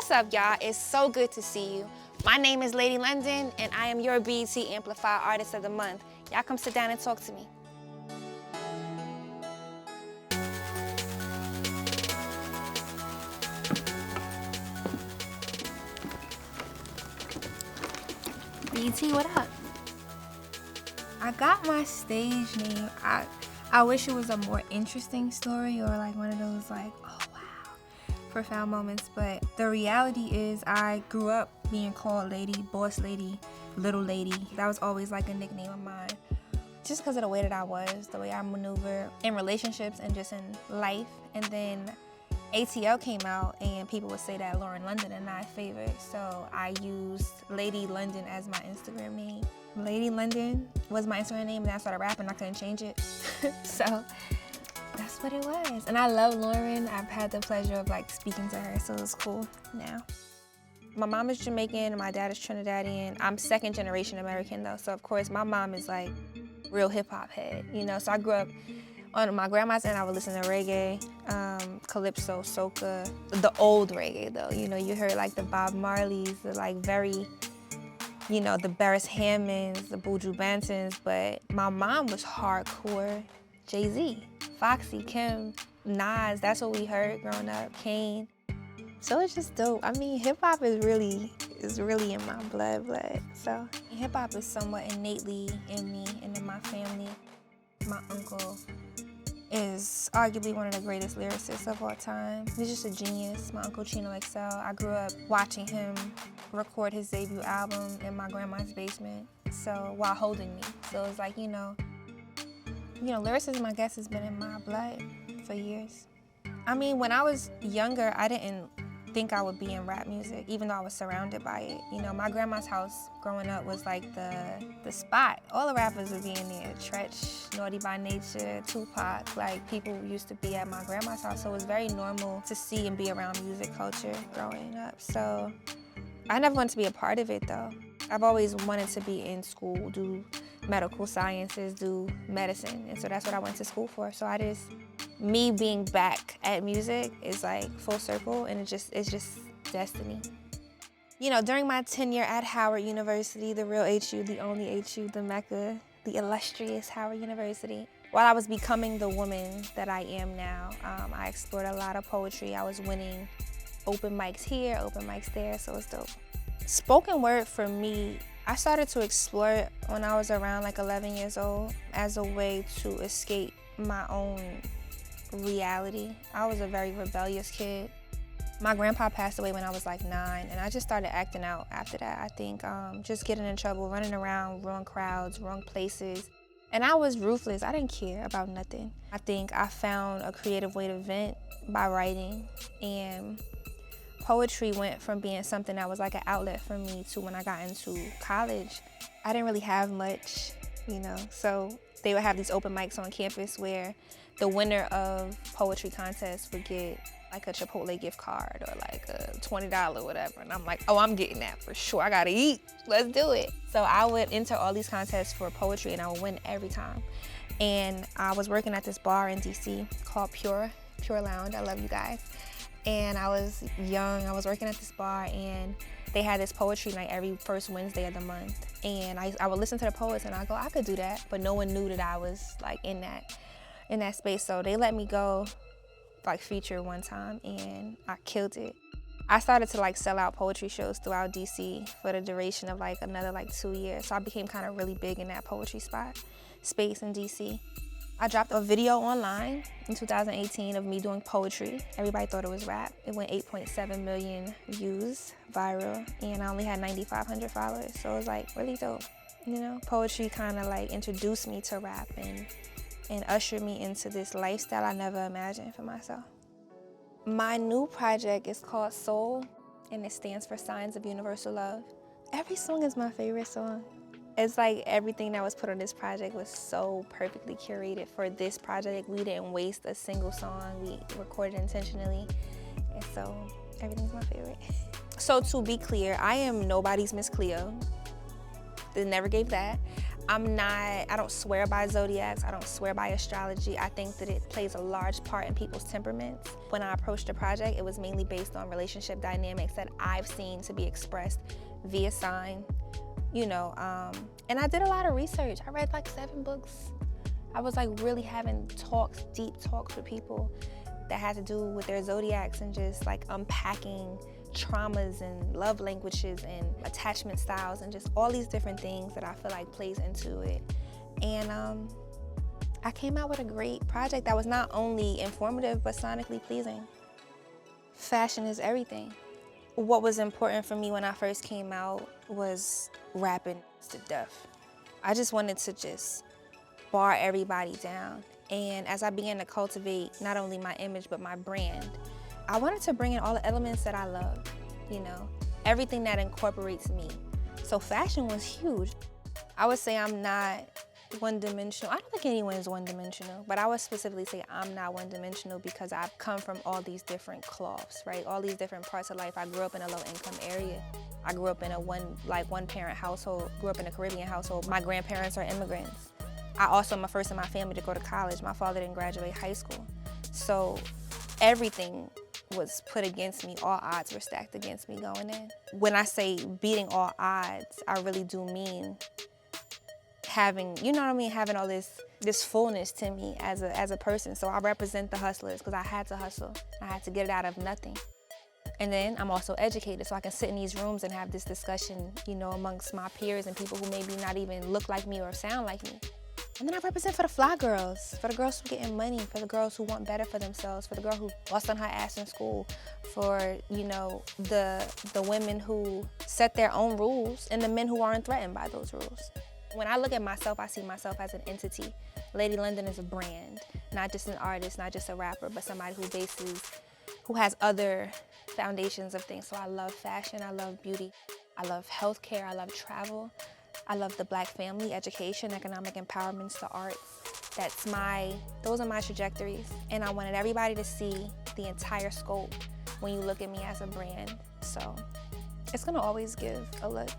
What's up, y'all? It's so good to see you. My name is Lady London, and I am your BET Amplify Artist of the Month. Y'all come sit down and talk to me. BET, what up? I got my stage name. I wish it was a more interesting story or like one of those like, oh wow, profound moments. But the reality is I grew up being called Lady, Boss Lady, Little Lady. That was always like a nickname of mine. Just because of the way that I was, the way I maneuver in relationships and just in life. And then ATL came out and people would say that Lauren London and I favored. So I used Lady London as my Instagram name. Lady London was my Instagram name, and then I started rapping. I couldn't change it. So that's what it was. And I love Lauren. I've had the pleasure of like speaking to her, so it was cool now. My mom is Jamaican and my dad is Trinidadian. I'm second generation American though, so of course my mom is like real hip hop head, you know? So I grew up on my grandma's end. I would listen to reggae, calypso, soca, the old reggae though. You know, you heard like the Bob Marleys, the like very, you know, the Beres Hammonds, the Buju Bantons, but my mom was hardcore Jay-Z, Foxy, Kim, Nas. That's what we heard growing up, Kane. So it's just dope. I mean, hip hop is really in my blood. So hip hop is somewhat innately in me and in my family. My uncle is arguably one of the greatest lyricists of all time. He's just a genius, my Uncle Chino XL. I grew up watching him record his debut album in my grandma's basement, so while holding me. So it's like, you know, lyricism, I guess, has been in my blood for years. I mean, when I was younger, I didn't think I would be in rap music, even though I was surrounded by it. You know, my grandma's house growing up was like the spot. All the rappers would be in there. Treach, Naughty by Nature, Tupac. Like, people used to be at my grandma's house, so it was very normal to see and be around music culture growing up. So I never wanted to be a part of it though. I've always wanted to be in school, do medical sciences, do medicine, and so that's what I went to school for. So me being back at music is like full circle, and it's just destiny. You know, during my tenure at Howard University, the real HU, the only HU, the Mecca, the illustrious Howard University, while I was becoming the woman that I am now, I explored a lot of poetry. I was winning open mics here, open mics there, so it's dope. Spoken word for me, I started to explore it when I was around like 11 years old as a way to escape my own reality. I was a very rebellious kid. My grandpa passed away when I was like 9, and I just started acting out after that. I think just getting in trouble, running around, wrong crowds, wrong places. And I was ruthless. I didn't care about nothing. I think I found a creative way to vent by writing, and poetry went from being something that was like an outlet for me to when I got into college, I didn't really have much, you know? So they would have these open mics on campus where the winner of poetry contests would get like a Chipotle gift card or like a $20 whatever. And I'm like, oh, I'm getting that for sure. I gotta eat, let's do it. So I would enter all these contests for poetry and I would win every time. And I was working at this bar in DC called Pure Lounge. I love you guys. And I was young, I was working at this bar, and they had this poetry night every first Wednesday of the month. And I would listen to the poets and I go, I could do that, but no one knew that I was like in that space. So they let me go like feature one time, and I killed it. I started to like sell out poetry shows throughout DC for the duration of like another like 2 years. So I became kind of really big in that poetry space in DC. I dropped a video online in 2018 of me doing poetry. Everybody thought it was rap. It went 8.7 million views, viral, and I only had 9,500 followers. So it was like really dope, you know? Poetry kind of like introduced me to rap and ushered me into this lifestyle I never imagined for myself. My new project is called Soul, and it stands for Signs of Universal Love. Every song is my favorite song. It's like everything that was put on this project was so perfectly curated for this project. We didn't waste a single song. We recorded intentionally, and so everything's my favorite. So to be clear, I am nobody's Miss Cleo. They never gave that. I don't swear by zodiacs. I don't swear by astrology. I think that it plays a large part in people's temperaments. When I approached the project, it was mainly based on relationship dynamics that I've seen to be expressed via sign, and I did a lot of research. I read like 7 books. I was like really having deep talks with people that had to do with their zodiacs and just like unpacking traumas and love languages and attachment styles and just all these different things that I feel like plays into it. And I came out with a great project that was not only informative but sonically pleasing. Fashion is everything. What was important for me when I first came out was rapping to death. I just wanted to just bar everybody down. And as I began to cultivate not only my image but my brand, I wanted to bring in all the elements that I love, everything that incorporates me. So fashion was huge. I would say I'm not one-dimensional. I don't think anyone is one-dimensional, but I would specifically say I'm not one-dimensional because I've come from all these different cloths, right? All these different parts of life. I grew up in a low-income area. I grew up in a one-parent household, grew up in a Caribbean household. My grandparents are immigrants. I also am the first in my family to go to college. My father didn't graduate high school. So everything was put against me. All odds were stacked against me going in. When I say beating all odds, I really do mean having, having all this fullness to me as a person. So I represent the hustlers because I had to hustle. I had to get it out of nothing. And then I'm also educated, so I can sit in these rooms and have this discussion, amongst my peers and people who maybe not even look like me or sound like me. And then I represent for the fly girls, for the girls who getting money, for the girls who want better for themselves, for the girl who bust on her ass in school, for, the women who set their own rules and the men who aren't threatened by those rules. When I look at myself, I see myself as an entity. Lady London is a brand, not just an artist, not just a rapper, but somebody who has other foundations of things. So I love fashion, I love beauty, I love healthcare, I love travel. I love the Black family, education, economic empowerment, the arts. Those are my trajectories. And I wanted everybody to see the entire scope when you look at me as a brand. So it's gonna always give a look.